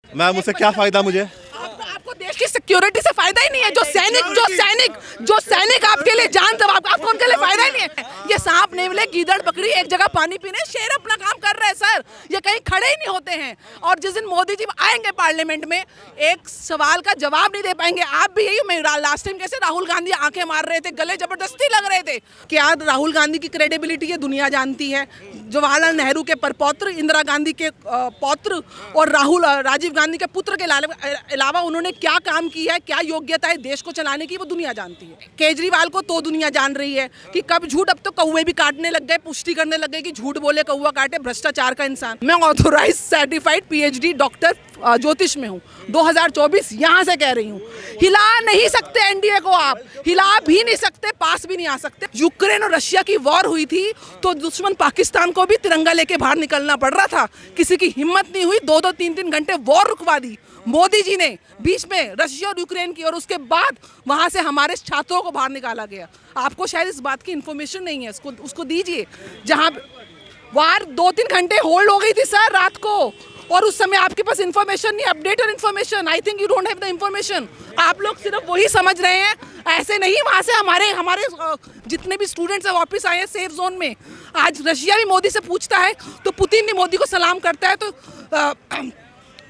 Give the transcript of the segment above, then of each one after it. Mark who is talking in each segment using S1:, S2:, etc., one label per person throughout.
S1: Ma'am मुझसे क्या फायदा मुझे?
S2: आपको देश की सिक्योरिटी से फायदा ही नहीं है। जो सैनिक आपके लिए जान दे, आपको उनके लिए फायदा ही नहीं है। ये सांप नेवले गीदड़ बकरी एक जगह पानी पीने, शेर अपना काम कर रहे हैं सर, ये कहीं खड़े ही नहीं होते हैं। और जिस दिन मोदी जी आएंगे पार्लियामेंट में, एक सवाल का जवाब नहीं दे पाएंगे। आप भी यही, मैं लास्ट टाइम कैसे राहुल गांधी आंखें मार रहे थे, गले जबरदस्ती लग रहे थे। क्या राहुल गांधी की क्रेडिबिलिटी है दुनिया जानती है। जवाहरलाल नेहरू के परपौत्र, इंदिरा गांधी के पौत्र और राजीव गांधी के पुत्र के अलावा उन्होंने क्या काम किया है, क्या योग्यता है देश को चलाने की, वो दुनिया जानती है। केजरीवाल को तो दुनिया जान रही है कि कब झूठ, अब तो कौवे भी काटने लग गए, पुष्टि करने लग गए कि झूठ बोले कौवा काटे, भ्रष्टाचार का इंसान। मैं ऑथोराइज सर्टिफाइड पीएचडी डॉक्टर ज्योतिष में हूँ, 2024 यहाँ से कह रही हूँ। हिला नहीं सकते एनडीए को, आप हिला भी नहीं सकते, पास भी नहीं आ सकते। यूक्रेन और रशिया की वॉर हुई थी तो दुश्मन पाकिस्तान को भी तिरंगा लेके बाहर निकलना पड़ रहा था, किसी की हिम्मत नहीं हुई, 2-2, 3-3 घंटे वॉर रुकवा दी मोदी जी ने बीच में रशिया और यूक्रेन की, और उसके बाद वहां से हमारे छात्रों को बाहर निकाला गया। आपको शायद इस बात की इंफॉर्मेशन नहीं है, उसको दीजिए। जहां वार 2-3 घंटे होल्ड हो गई थी सर रात को, और उस समय आपके पास इंफॉर्मेशन नहीं, updated information. I think you don't have the information. आप लोग सिर्फ वही समझ रहे हैं, ऐसे नहीं। वहां से हमारे जितने भी स्टूडेंट्स हैं वापस आए हैं सेफ जोन में। आज रशिया भी मोदी से पूछता है तो पुतिन भी मोदी को सलाम करता है, तो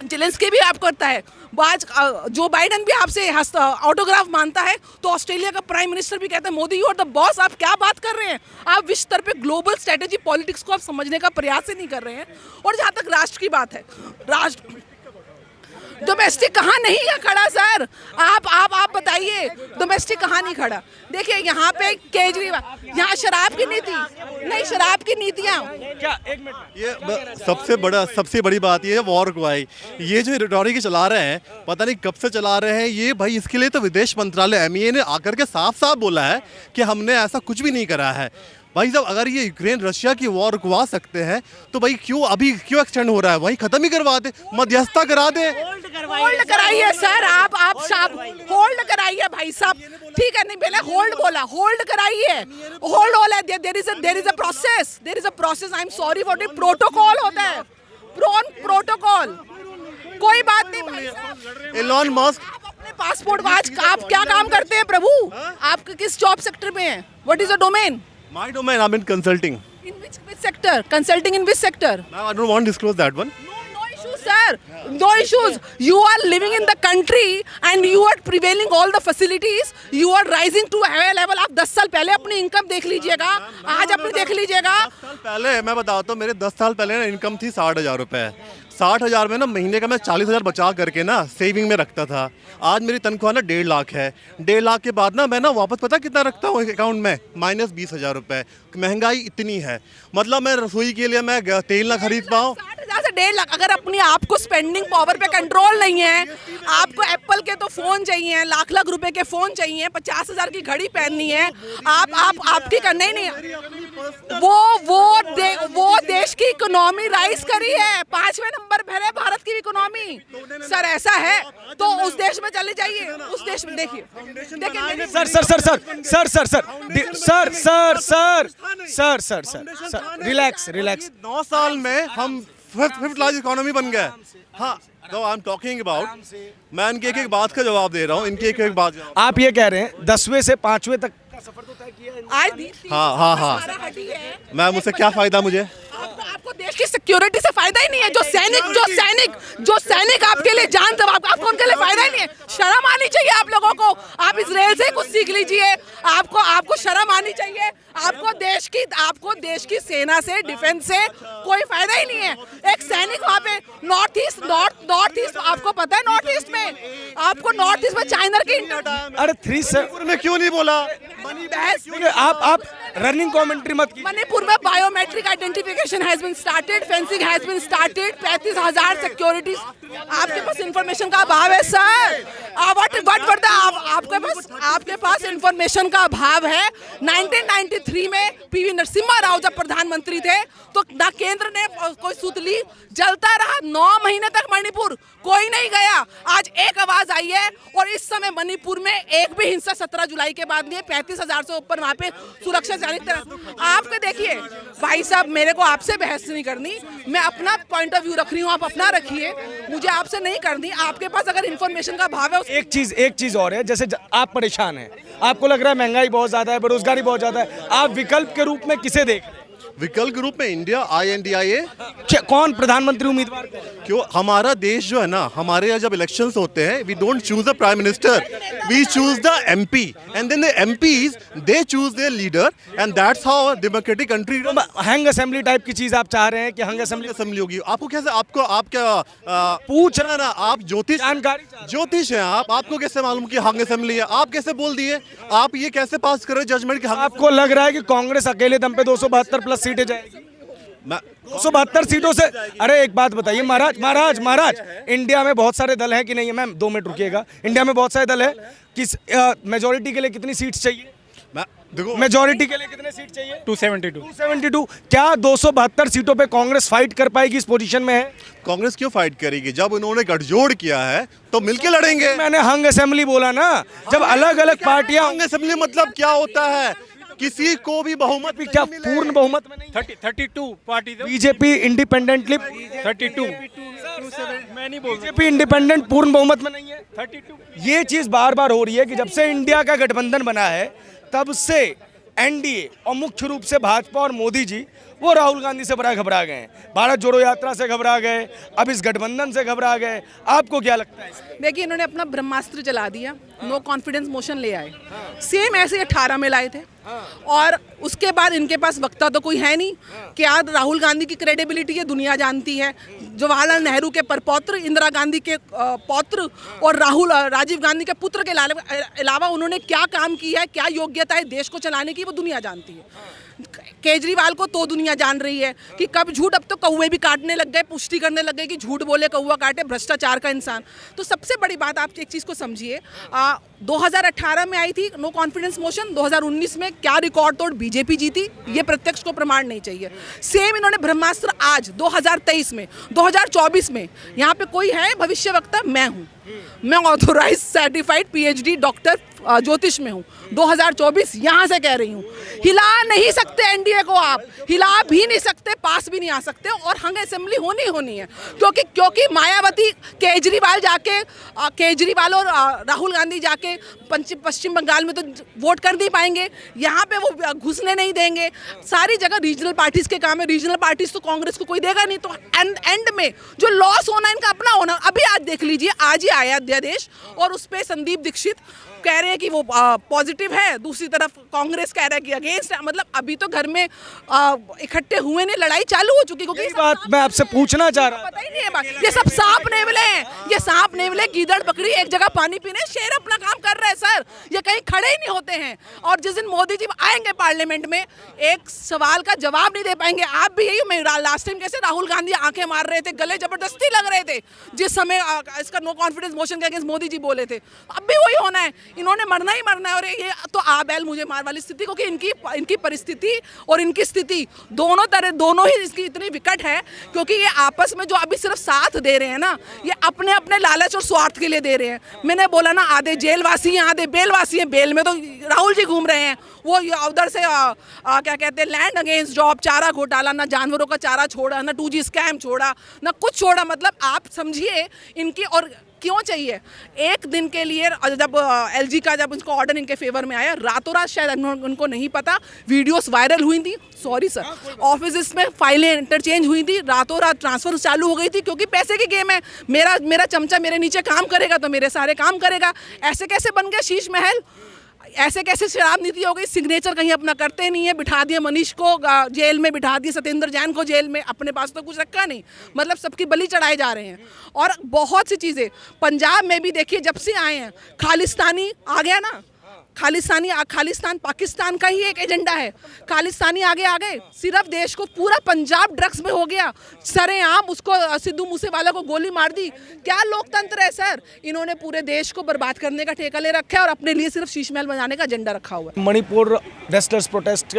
S2: जेलेंस्की भी आप करता है। आज जो बाइडन भी आपसे ऑटोग्राफ मानता है, तो ऑस्ट्रेलिया का प्राइम मिनिस्टर भी कहता है Modi you are the boss. आप क्या बात कर रहे हैं? आप विश्व स्तर पे ग्लोबल स्ट्रेटेजी पॉलिटिक्स को आप समझने का प्रयास ही नहीं कर रहे हैं। और जहाँ तक राष्ट्र की बात है, राष्ट्र डोमेस्टिक कहाँ नहीं है खड़ा सर? आप बताइए, डोमेस्टिक कहाँ नहीं खड़ा? देखिए यहाँ पे केजरीवाल, यहाँ शराब की नीति नहीं, शराब की नीतियाँ
S1: क्या, एक मिनट, ये सबसे बड़ी बात ये है वॉर को आई, ये जो रिटोरिक चला रहे हैं, पता नहीं कब से चला रहे हैं ये भाई। इसके लिए तो विदेश मंत्रालय MEA ने आकर के साफ साफ बोला है कि हमने ऐसा कुछ भी नहीं करा है। भाई साहब, अगर ये यूक्रेन रशिया की वॉर रुकवा सकते हैं तो भाई अभी क्यों एक्सटेंड हो रहा है? वहीं खत्म ही करवा दे, मध्यस्थता करा दे,
S2: होल्ड कराइए सर। आप होल्ड कराइए भाई साहब, ठीक है? नहीं पहले होल्ड बोला, होल्ड कराइए, होल्ड हो रहा है। There is a process. I am sorry for the protocol होता है, प्रोटोकॉल, कोई बात नहीं भाई साहब।
S1: एलन मस्क,
S2: आप अपने पासपोर्ट को आज आप क्या काम करते हैं प्रभु? आप किस जॉब सेक्टर में है? What is the domain?
S1: My domain, I'm in consulting.
S2: In which sector? Consulting in which sector?
S1: Now, I don't want to disclose that one.
S2: No issues, sir. No issues. You are living in the country and you are prevailing all the facilities. You are rising to a higher level. आप 10 साल पहले अपनी income देख लीजिएगा, आज अपनी देख लीजिएगा।
S1: 10 साल पहले मैं बताता हूँ, मेरे 10 साल पहले ना इनकम थी 60,000 रुपए। 60,000 में ना महीने का मैं 40,000 बचा करके ना सेविंग में रखता था। आज मेरी तनख्वाह ना 1.5 लाख है। 1.5 लाख के बाद ना मैं ना वापस पता कितना रखता हूँ अकाउंट में? -20,000 रुपए। महंगाई इतनी है, मतलब मैं रसोई के लिए मैं तेल ना खरीद पाऊँ।
S2: 60,000 से 1.5 लाख। अगर अपनी आपको स्पेंडिंग पावर पे कंट्रोल नहीं है, आपको एप्पल के तो फोन चाहिए, लाख रुपए के फोन चाहिए, 50,000 की घड़ी पहननी है, आपकी करना ही नहीं। वो देश की इकोनॉमी राइज करी है, 5वें नंबर पर है भारत की इकोनॉमी। सर ऐसा है तो उस देश में चले जाइए, उस देश में देखिए।
S3: Sir relax.
S1: 9 साल में हम 5th लार्जेस्ट इकोनॉमी बन गए। हाँ, तो आई एम टॉकिंग अबाउट, मैं इनकी एक बात का जवाब दे रहा हूँ, इनकी एक बात।
S3: आप ये कह रहे हैं 10वें से 5वें तक का सफर तो तय किया है
S2: आज।
S1: हाँ, मैं मुझसे क्या फायदा मुझे?
S2: आपको देश की सिक्योरिटी से फायदा ही नहीं है। जो सैनिक आपके लिए जान दे, आपको उनके लिए फायदा ही नहीं है। शर्म आनी चाहिए आप लोगों को। आप इसराइल से कुछ सीख लीजिए, आपको शर्म आनी चाहिए। आपको देश की सेना से, डिफेंस से कोई फायदा ही नहीं है। एक सैनिक वहाँ पे नॉर्थ ईस्ट, आपको पता है नॉर्थ ईस्ट में चाइना की,
S3: अरे 3
S1: में क्यों नहीं बोला?
S3: आप रनिंग कमेंट्री मत कीजिए।
S2: मणिपुर में biometric identification has been started, fencing has been started, 35,000 securities. आपके पास इंफॉर्मेशन का अभाव है सर। आपके पास इंफॉर्मेशन का अभाव है। 1993 में पीवी नरसिम्हा राव जब प्रधानमंत्री थे तो ना केंद्र ने कोई सूत ली, जलता रहा 9 महीने तक मणिपुर, कोई नहीं गया। आज एक आवाज आई है और इस समय मणिपुर में एक भी हिंसा 17 जुलाई के बाद नहीं है। 35,000 से ऊपर वहां पे सुरक्षा जारी तरह। आपके देखिए भाई साहब, मेरे को आपसे बहस नहीं करनी, मैं अपना पॉइंट ऑफ व्यू रख रही हूँ, आप अपना रखिए, मुझे आपसे नहीं करनी। आपके पास अगर इन्फॉर्मेशन का अभाव है
S3: एक चीज और है, जैसे आप परेशान हैं, आपको लग रहा है महंगाई बहुत ज्यादा है, बेरोजगारी बहुत ज्यादा है, आप विकल्प के रूप में किसे देख रहे हैं?
S1: विकल्प के रूप में इंडिया INDIA।
S3: कौन प्रधानमंत्री उम्मीदवार कौन?
S1: क्यों हमारा देश जो है ना, हमारे यहाँ जब इलेक्शंस होते हैं, we don't choose the prime minister, we choose the MP and then the MPs they choose their leader and that's how democratic country.
S3: Hung assembly type की चीज आप चाह रहे हैं कि हंग असेंबली
S1: असेंबली होगी? आपको कैसे, आपको आप क्या
S3: पूछ
S1: रहा ना, आप ज्योतिष हैं, आपको कैसे मालूम कि हंग असेंबली है? आप कैसे बोल दिए? आप ये कैसे पास कर रहे जजमेंट कि
S3: आपको लग रहा है कि कांग्रेस अकेले दम पे 272 प्लस सीटें जाएगी? 272 सीटों से? अरे एक बात बताइए महाराज, इंडिया में बहुत सारे दल हैं कि नहीं है? Ma'am 2 minute रुकिएगा। इंडिया में बहुत सारे दल है, किस मेजोरिटी के लिए कितनी सीट्स चाहिए?
S1: देखो,
S3: मेजोरिटी के लिए कितने सीट चाहिए?
S4: 272।
S3: क्या 272 सीटों पे कांग्रेस फाइट कर पाएगी? इस पोजीशन में है
S1: कांग्रेस क्यों फाइट करेगी? जब उन्होंने गठजोड़ किया है तो मिलके लड़ेंगे।
S3: मैंने हंग असेंबली बोला ना, जब अलग अलग पार्टियां।
S1: हंग असेंबली मतलब क्या होता है? किसी को भी बहुमत
S3: भी क्या पूर्ण बहुमत में नहीं?
S4: 32 पार्टी,
S3: बीजेपी इंडिपेंडेंटली
S4: 32। मैं नहीं बोल रहा,
S3: बीजेपी इंडिपेंडेंट पूर्ण बहुमत में नहीं है।
S4: 32।
S3: ये चीज बार बार हो रही है कि जब से इंडिया का गठबंधन बना है तब से NDA और मुख्य रूप से भाजपा और मोदी जी वो राहुल गांधी से बड़ा घबरा गए हैं, भारत जोड़ो यात्रा से घबरा गए, अब इस गठबंधन से घबरा गए। आपको क्या लगता है?
S2: देखिए, इन्होंने अपना ब्रह्मास्त्र चला दिया, नो कॉन्फिडेंस मोशन ले आए, सेम ऐसे 18 में लाए थे और उसके बाद इनके पास वक्ता तो कोई है नहीं। क्या राहुल गांधी की क्रेडिबिलिटी है दुनिया जानती है। जवाहरलाल नेहरू के परपौत्र, इंदिरा गांधी के पौत्र और राजीव गांधी के पुत्र के अलावा उन्होंने क्या काम किया है, क्या योग्यता है देश को चलाने की, वो दुनिया जानती है। केजरीवाल को तो दुनिया जान रही है कि कब झूठ, अब तो कौवे भी काटने लग गए, पुष्टि करने लग गए कि झूठ बोले कौवा काटे, भ्रष्टाचार का इंसान। तो सबसे बड़ी बात आप एक चीज़ को समझिए, 2018 में आई थी नो कॉन्फिडेंस मोशन, 2019 में क्या रिकॉर्ड तोड़ बीजेपी जीती, ये प्रत्यक्ष को प्रमाण नहीं चाहिए। सेम इन्होंने ब्रह्मास्त्र आज 2023 में, 2024 में, यहाँ पे कोई है भविष्य वक्ता? मैं हूँ, मैं ऑथोराइज सर्टिफाइड PhD डॉक्टर ज्योतिष में हूँ। 2024 यहाँ से कह रही हूँ, हिला नहीं सकते NDA को, आप हिला भी नहीं सकते, पास भी नहीं आ सकते और हंग असेंबली होनी है। क्योंकि मायावती, केजरीवाल और राहुल गांधी जाके पश्चिम बंगाल में तो वोट कर नहीं पाएंगे, यहाँ पे वो घुसने नहीं देंगे। सारी जगह रीजनल पार्टीज के काम है, रीजनल पार्टीज तो कांग्रेस को कोई देगा नहीं। तो एंड में जो लॉस होना इनका अपना होना। अभी आज देख लीजिए, आज ही आया अध्यादेश और उस पर संदीप दीक्षित कह रहे हैं कि वो पॉजिटिव है, दूसरी तरफ कांग्रेस कह रहा है कि अगेंस्ट है। मतलब अभी तो घर में इकट्ठे हुए नहीं, लड़ाई चालू हो चुकी। क्योंकि
S3: बात मैं आपसे पूछना चाह रहा हूं,
S2: पता ही नहीं है बात। ये सब सांप नेवले हैं, ये सांप नेवले, गीदड़ बकरी एक जगह पानी पीने, शेर अपना काम कर रहे हैं सर, ये कहीं खड़े ही नहीं होते हैं। और जिस दिन मोदी जी आएंगे पार्लियामेंट में, एक सवाल का जवाब नहीं दे पाएंगे। आप भी यही, मैं लास्ट टाइम कैसे राहुल गांधी आंखें मार रहे थे, गले जबरदस्ती लग रहे थे जिस समय इसका नो कॉन्फिडेंस मोशन के अगेंस्ट मोदी जी बोले थे, अब भी वही होना है। इन्होंने मरना ही मरना है। और ये तो आ बैल मुझे मार वाली स्थिति, क्योंकि इनकी परिस्थिति और इनकी स्थिति दोनों ही इसकी इतनी विकट है। क्योंकि ये आपस में जो अभी सिर्फ साथ दे रहे हैं ना, ये अपने अपने लालच और स्वार्थ के लिए दे रहे हैं। मैंने बोला ना, आधे जेलवासी हैं, आधे बेलवासी हैं। बेल में तो राहुल जी घूम रहे हैं, वो उधर से क्या कहते हैं, लैंड अगेंस्ट जॉब, चारा घोटाला, ना जानवरों का चारा छोड़ा, ना 2G स्कैम छोड़ा, ना कुछ छोड़ा। मतलब आप समझिए इनकी। और क्यों चाहिए? एक दिन के लिए जब LG का जब उनको ऑर्डर इनके फेवर में आया, रातों रात, शायद उनको नहीं पता, वीडियोस वायरल हुई थी, सॉरी सर, ऑफिस में फाइलें इंटरचेंज हुई थी, रातों रात ट्रांसफर चालू हो गई थी। क्योंकि पैसे की गेम है, मेरा चमचा मेरे नीचे काम करेगा तो मेरे सारे काम करेगा। ऐसे कैसे बन गया शीश महल? ऐसे कैसे शराब नीति हो गई? सिग्नेचर कहीं अपना करते नहीं है, बिठा दिए मनीष को जेल में, बिठा दिए सत्येंद्र जैन को जेल में, अपने पास तो कुछ रखा नहीं। मतलब सबकी बलि चढ़ाए जा रहे हैं। और बहुत सी चीज़ें पंजाब में भी देखिए, जब से आए हैं खालिस्तानी आ गया ना, खालिस्तान पाकिस्तान का ही एक एजेंडा है। खालिस्तानी आगे आ गए, सिर्फ देश को पूरा पंजाब ड्रग्स में हो गया, सरेआम उसको सिद्धू मूसेवाला को गोली मार दी। क्या लोकतंत्र है सर? इन्होंने पूरे देश को बर्बाद करने का ठेका ले रखा है और अपने लिए सिर्फ शीश महल बनाने का एजेंडा रखा हुआ है।
S3: मणिपुर रेस्टर्स प्रोटेस्ट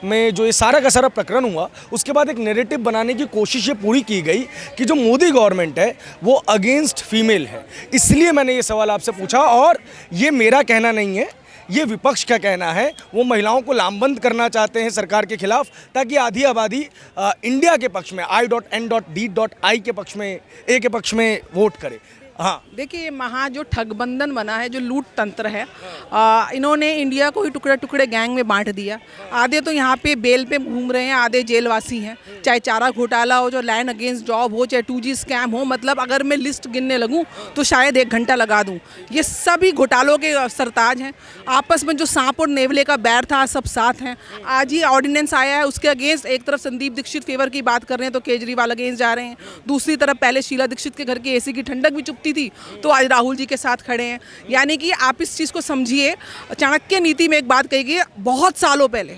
S3: में जो ये सारा का सारा प्रकरण हुआ, उसके बाद एक नैरेटिव बनाने की कोशिश ये पूरी की गई कि जो मोदी गवर्नमेंट है वो अगेंस्ट फीमेल है। इसलिए मैंने ये सवाल आपसे पूछा, और ये मेरा कहना नहीं है, ये विपक्ष का कहना है। वो महिलाओं को लामबंद करना चाहते हैं सरकार के खिलाफ, ताकि आधी आबादी इंडिया के पक्ष में I.N.D.I के पक्ष में, ए के पक्ष में वोट करे। हाँ,
S2: देखिए वहाँ जो ठगबंधन बना है, जो लूट तंत्र है, इन्होंने इंडिया को ही टुकड़े टुकड़े गैंग में बांट दिया। आधे तो यहाँ पे बेल पे घूम रहे हैं, आधे जेलवासी हैं। चाहे चारा घोटाला हो, जो लैंड अगेंस्ट जॉब हो, चाहे 2G स्कैम हो, मतलब अगर मैं लिस्ट गिनने लगूँ तो शायद 1 घंटा लगा दूँ। ये सभी घोटालों के सरताज हैं। आपस में जो सांप और नेवले का बैर था, सब साथ हैं। आज ही ऑर्डिनेंस आया है, उसके अगेंस्ट एक तरफ संदीप दीक्षित फेवर की बात कर रहे हैं तो केजरीवाल अगेंस्ट जा रहे हैं, दूसरी तरफ पहले शीला दीक्षित के घर की AC की ठंडक भी चुपती थी तो आज राहुल जी के साथ खड़े हैं। यानी कि आप इस चीज़ को समझिए, चाणक्य नीति में एक बात कही गई बहुत सालों पहले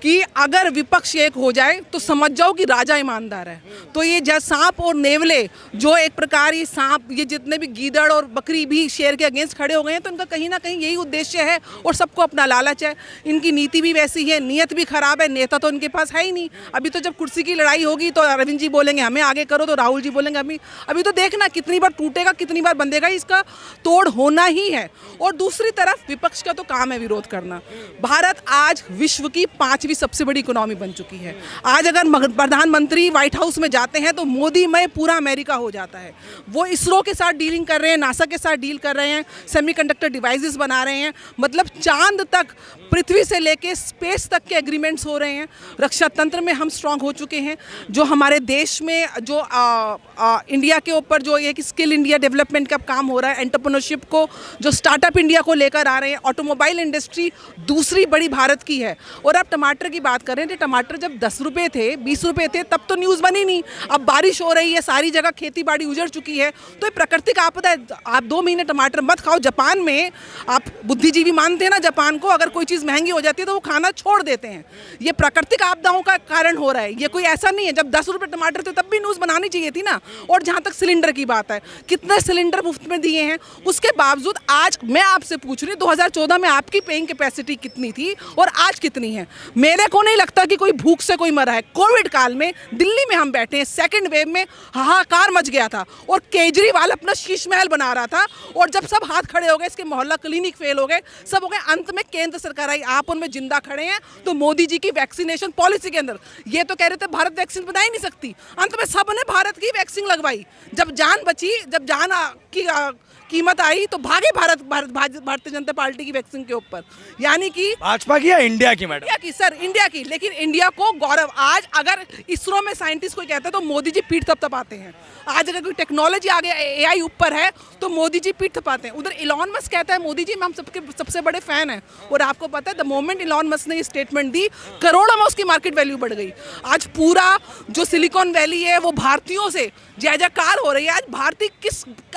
S2: कि अगर विपक्ष एक हो जाए तो समझ जाओ कि राजा ईमानदार है। तो ये सांप और नेवले जो एक प्रकार ये सांप, ये जितने भी गीदड़ और बकरी भी शेर के अगेंस्ट खड़े हो गए हैं, तो इनका कहीं ना कहीं यही उद्देश्य है और सबको अपना लालच है। इनकी नीति भी वैसी है, नीयत भी खराब है, नेता तो इनके पास है ही नहीं। अभी तो जब कुर्सी की लड़ाई होगी तो अरविंद जी बोलेंगे हमें आगे करो, तो राहुल जी बोलेंगे हमें। अभी तो देखना कितनी बार टूटेगा, कितनी बार बंधेगा, इसका तोड़ होना ही है। और दूसरी तरफ विपक्ष का तो काम है विरोध करना। भारत आज विश्व की 5वीं सबसे बड़ी इकोनॉमी बन चुकी है। आज अगर प्रधानमंत्री व्हाइट हाउस में जाते हैं तो मोदी में पूरा अमेरिका हो जाता है। वो इसरो के साथ डीलिंग कर रहे हैं, नासा के साथ डील कर रहे हैं, सेमीकंडक्टर डिवाइसेस बना रहे हैं, मतलब चांद तक, पृथ्वी से लेके स्पेस तक के एग्रीमेंट्स हो रहे हैं। रक्षा तंत्र में हम स्ट्रांग हो चुके हैं। जो हमारे देश में जो इंडिया के ऊपर जो ये कि स्किल इंडिया डेवलपमेंट का काम हो रहा है, एंटरप्रेन्योरशिप को, जो स्टार्टअप इंडिया को लेकर आ रहे हैं, ऑटोमोबाइल इंडस्ट्री दूसरी बड़ी भारत की है। और अब टमाटर की बात कर रहे हैं, टमाटर जब 10 रुपये थे, 20 रुपये थे, तब तो न्यूज़ बनी नहीं। अब बारिश हो रही है, सारी जगह खेती बाड़ी उजड़ चुकी है, तो ये प्राकृतिक आपदा है। आप 2 महीने टमाटर मत खाओ। जापान में, आप बुद्धिजीवी मानते हैं ना जापान को, अगर कोई चीज़ महंगी हो जाती है तो वो खाना छोड़ देते हैं। ये प्राकृतिक आपदाओं का कारण हो रहा है, ये कोई ऐसा नहीं है। जब 10 रुपये टमाटर थे तब भी न्यूज़ बनानी चाहिए थी ना। और जहाँ तक सिलेंडर की बात है, कितने सिलेंडर मुफ्त में दिए हैं, उसके बावजूद आज मैं आपसे पूछ रही हूँ 2014 में आपकी पेइंग कैपेसिटी कितनी थी और आज कितनी है? मेरे को नहीं लगता कि कोई भूख से कोई मरा है। कोविड काल में दिल्ली में हम बैठे हैं, सेकंड वेव में हाहाकार मच गया था और केजरीवाल अपना शीश महल बना रहा था। और जब सब हाथ खड़े हो गए, इसके मोहल्ला क्लिनिक फेल हो गए, सब हो गए, अंत में केंद्र सरकार आई, आप उनमें जिंदा खड़े हैं। तो मोदी जी की वैक्सीनेशन पॉलिसी के अंदर ये तो कह रहे थे भारत वैक्सीन बना ही नहीं सकती, अंत में सबने भारत की वैक्सीन लगवाई। जब जान बची, जब जान की कीमत आई तो भागे भारतीय जनता पार्टी की वैक्सीन के ऊपर। यानी कि
S3: भाजपा की या इंडिया की? मैडम
S2: इंडिया की सर, इंडिया की। लेकिन इंडिया को गौरव, आज अगर इसरो में साइंटिस्ट कोई कहता है तो मोदी जी पीठ थपथपाते हैं। आज अगर कोई टेक्नोलॉजी आगे AI ऊपर है तो मोदी जी पीठ थपाते हैं। उधर इलॉन मस्क कहता है मोदी जी हम सबके सबसे बड़े फैन हैं। और आपको पता है द मोमेंट इलॉन मस्क ने ये स्टेटमेंट दी, करोड़ों में उसकी मार्केट वैल्यू बढ़ गई। आज पूरा जो सिलिकॉन वैली है वो भारतीयों से जय जयकार हो रही है। आज भारतीय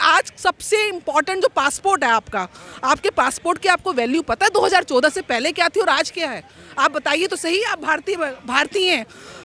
S2: आज सबसे इंपॉर्टेंट जो पासपोर्ट है आपका, आपके पासपोर्ट की आपको वैल्यू पता है 2014 से पहले क्या थी और आज क्या है? आप बताइए तो सही, आप भारतीय हैं।